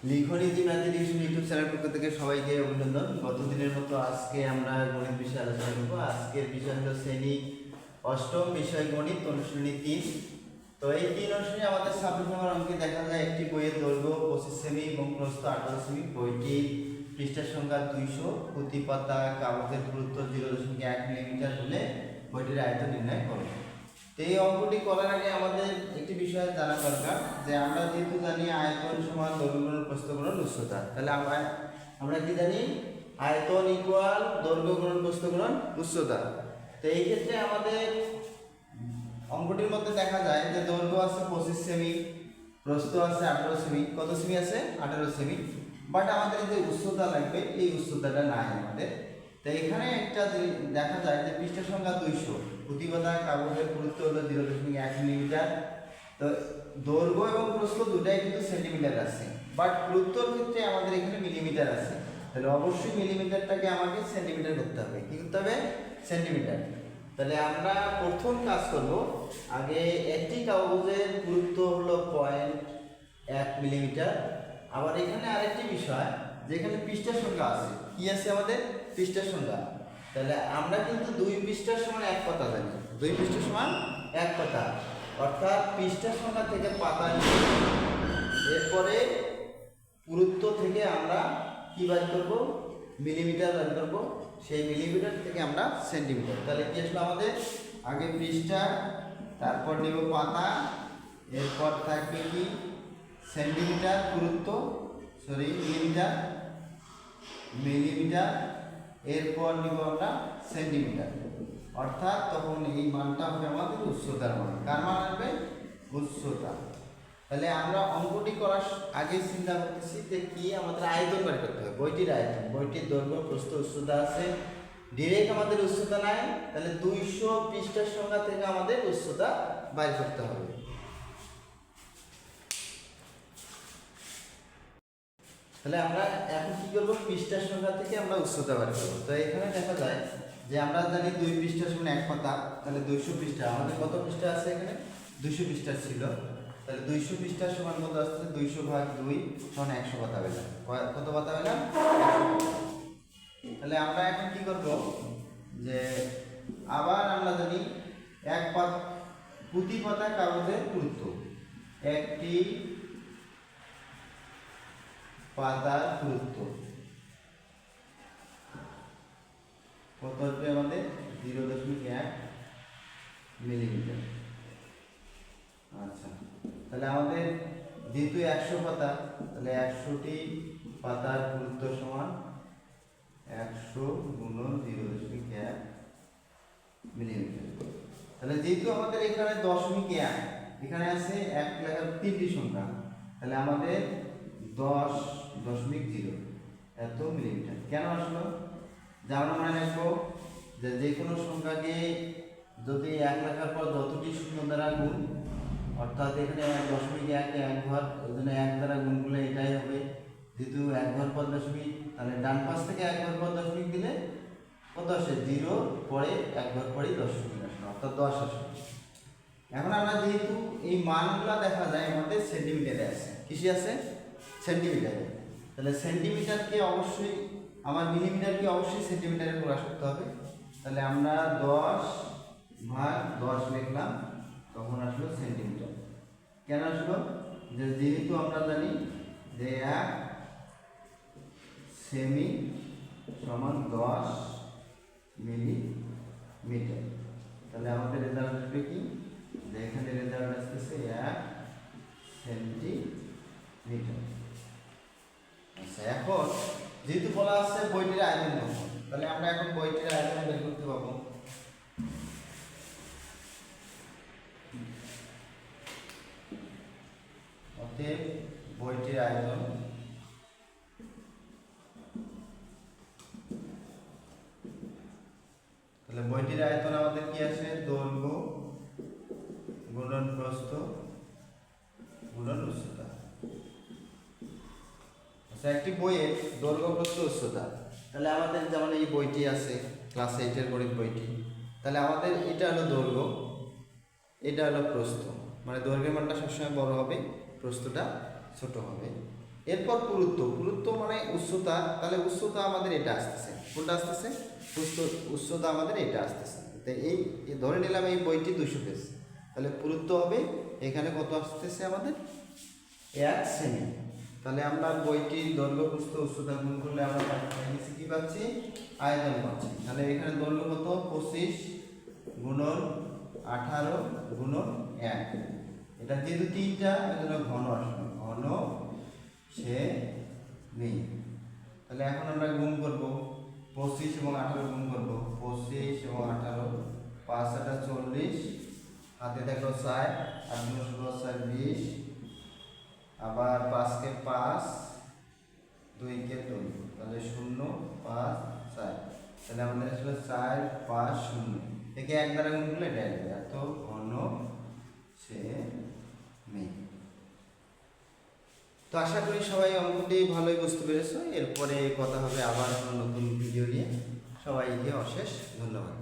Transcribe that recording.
লিখনইজি mathematics YouTube channel পক্ষ থেকে সবাইকে অভিনন্দন। গত দিনের মতো আজকে আমরা গণিত বিষয়ে আলোচনা করব। আজকের বিষয় হলো শ্রেণী অষ্টম, বিষয় গণিত, অনুশীলনী 3। তো এই 3 অনুশীলনী আমাদের সাবজেক্ট নাম্বার অঙ্কে দেখা যায় একটি বইয়ের দৈর্ঘ্য 25 সেমি এবং প্রস্থ 18 সেমি। বইটি পৃষ্ঠার সংখ্যা 200, প্রতি পাতা কাগজের পুরুত্ব 0.1 মিলিমিটার হলে বইটির আয়তন নির্ণয় করো। তো এই অঙ্কটি করার আগে আমাদের একটি বিষয় জানা দরকার, যে আমরা যেহেতু জানি আয়তন সমান দৈর্ঘ্য গুণন প্রস্থ গুণন উচ্চতা, তাহলে আমরা কি জানি? আয়তন ইকুয়াল দৈর্ঘ্য গুণন প্রস্থ গুণন উচ্চতা। তো এই ক্ষেত্রে আমাদের অঙ্কটির মধ্যে দেখা যায় যে দৈর্ঘ্য আছে 25 সেমি, প্রস্থ আছে 18 সেমি। কত সেমি আছে? 18 সেমি। বাট আমাদের যে উচ্চতা লাগবে, এই উচ্চতাটা নাই আমাদের। তো এখানে একটা দেখা যায় যে পৃষ্ঠার সংখ্যা 200, প্রতিপাতা কাগজের পুরুত্ব হলো 0.1 মিলিমিটার। তো দৈর্ঘ্য এবং প্রস্থ দুটাই কিন্তু সেন্টিমিটার আছে, বাট পুরুত্বর ক্ষেত্রে আমাদের এখানে মিলিমিটার আছে। তাহলে অবশ্যই মিলিমিটারটাকে আমাকে সেন্টিমিটার করতে হবে। কি করতে হবে? সেন্টিমিটার। তাহলে আমরা প্রথম কাজ করব, আগে একটি কাগজের পুরুত্ব হলো 0.1 মিলিমিটার। আবার এখানে আরেকটি বিষয়, যেখানে পৃষ্ঠার সংখ্যা আছে। কি আছে আমাদের? পৃষ্ঠার সংখ্যা। তাহলে আমরা কিন্তু 2 পৃষ্ঠার সমান 1 পাতা জানি। 2 পৃষ্ঠার সমান 1 পাতা, অর্থাৎ পৃষ্ঠার সংখ্যা থেকে পাতা নিয়ে এরপরে পুরুত্ব থেকে আমরা কি বার করব? মিলিমিটার বার করব। সেই মিলিমিটার থেকে আমরা সেন্টিমিটার। তাহলে কি আসলো আমাদের? আগে পৃষ্ঠা, তারপর নেব পাতা, এরপর থাকবে কি? সেন্টিমিটার পুরুত্ব, মিলিমিটার, এরপর নিব আমরা সেন্টিমিটার। অর্থাৎ তখন এই মানটা হবে আমাদের উচ্চতার মান। কার মান আসবে? উচ্চতা। তাহলে আমরা অঙ্কটি করার আগে চিন্তা করতেছি যে কি আমাদের আয়তন বের করতে হবে। বইটির আয়তন, বইটির দৈর্ঘ্য প্রস্থ উচ্চতা আছে, ডিরেক্ট আমাদের উচ্চতা নাই। তাহলে 200 পৃষ্ঠার সংখ্যা থেকে আমাদের উচ্চতা বের করতে হবে। তাহলে আমরা এখন কি করব? পৃষ্ঠার সংখ্যা থেকে আমরা উচ্চতা বের করব। তো এখানে দেখা যায় যে আমরা জানি 2 পৃষ্ঠা সমান 1 পাতা। তাহলে 200 পৃষ্ঠা, আমাদের কত পৃষ্ঠা আছে এখানে? 200 পৃষ্ঠা ছিল। তাহলে 200 পৃষ্ঠার সমান কত আসছে? 200 ভাগ 2 সমান 100 পাতা পেলাম। কত পাতা পেলাম? 100। তাহলে আমরা এখন কি করব, যে আবার আমরা জানি প্রতি পাতা কাগজের পুরুত্ব, একটি পাতার পুরুত্ব কত আসবে আমাদের? 0.1 মিলিমিটার। আচ্ছা, তাহলে আমাদের যেহেতু 100 পাতা, তাহলে 100টি পাতার পুরুত্ব সমান 100 গুণন 0.1 মিলিমিটার। তাহলে যেহেতু আমাদের এখানে 0.1, এখানে আছে 1 লেখার 3টি সংখ্যা, তাহলে আমাদের 10.0 এত মিলিমিটার। কেন আসলো? যে আমরা মনে রাখবো যে কোনো সংখ্যাকে যদি 1 লেখার পর যতটি শূন্য দ্বারা গুণ, অর্থাৎ এখানে 1.1 1 ঘর, ওই জন্য 1 দ্বারা গুণ করলে এটাই হবে। যেহেতু 1 ঘর পর দশমিক, তাহলে ডান পাশ থেকে 1 ঘর পর দশমিক দিলে কত আসে? 0, পরে 1 ঘর পরেই দশমিক আসে, অর্থাৎ 10 আসে। এখন আমরা যেহেতু এই মানগুলো দেখা যায় আমাদের সেন্টিমিটারে আছে। কিসে আছে? সেন্টিমিটারে। তাহলে সেন্টিমিটারকে অবশ্যই, আমার মিলিমিটারকে অবশ্যই সেন্টিমিটারে প্রকাশ করতে হবে। তাহলে আমরা 10 ভাগ 10 লিখলাম, তখন আসলো সেন্টিমিটার। কেন আসলো? যেহেতু আমরা জানি যে 1 সেমি সমান 10 মিলিমিটার। তাহলে আমাদের রেজাল্ট আসবে কি? যে এখানে রেজাল্ট আসতেছে 1 সেন্টিমিটার। আচ্ছা, এখন যেহেতু বলা আছে বইটির আয়তন কত, তাহলে আমরা এখন বইটির আয়তন বের করতে পারবো। অতএব বইটির আয়তন, তাহলে বইটির আয়তন আমাদের কি আছে? দৈর্ঘ্য গুণন প্রস্থ গুণন উচ্চতা। আচ্ছা, একটি বইয়ের দৈর্ঘ্য প্রস্থ উচ্চতা, তাহলে আমাদের যেমন এই বইটি আছে ক্লাস 8-এর গণিত বইটি, তাহলে আমাদের এটা হলো দৈর্ঘ্য, এটা হলো প্রস্থ। মানে দৈর্ঘ্যের মানটা সবসময় বড় হবে, প্রস্থটা ছোট হবে। এরপর পুরুত্ব, পুরুত্ব মানে উচ্চতা, তাহলে উচ্চতা আমাদের এটা আসতেছে, কোনটা আসতেছে? উচ্চতা আমাদের এটা আসতেছে। তো এই ধরে নিলাম এই বইটি 200 পেজ, তাহলে পুরুত্ব হবে এখানে কত আসতেছে আমাদের? 1 সেমি। তাহলে আমরা বইটির দৈর্ঘ্য প্রস্থ উচ্চতা গুণ করলে আমরা পাচ্ছি কি পাচ্ছি? আয়তন পাচ্ছি। তাহলে এখানে দৈর্ঘ্য কত? 25 গুণন 18 গুণন 1। এটা যেহেতু তিনটা এজন্য ঘন আসবে, ঘন সে নেই। তাহলে এখন আমরা গুণ করব 25 এবং 18 গুণ করব, 25 এবং 18, 5 8 40, হাতে দেখো 4, 8 16 4 20, আবার 5 কে 5, 2 কে 2, তাহলে 0 5 4। তাহলে আমাদের আসলে 4 5 0, একে এক দ্বারা গুণ করলে এটা আসবে, এত ঘন সে নেই। তো আশা করি সবাই অঙ্কটি ভালোই বুঝতে পেরেছো। এরপরে কথা হবে আবার নতুন ভিডিও নিয়ে। সবাইকে অশেষ ধন্যবাদ।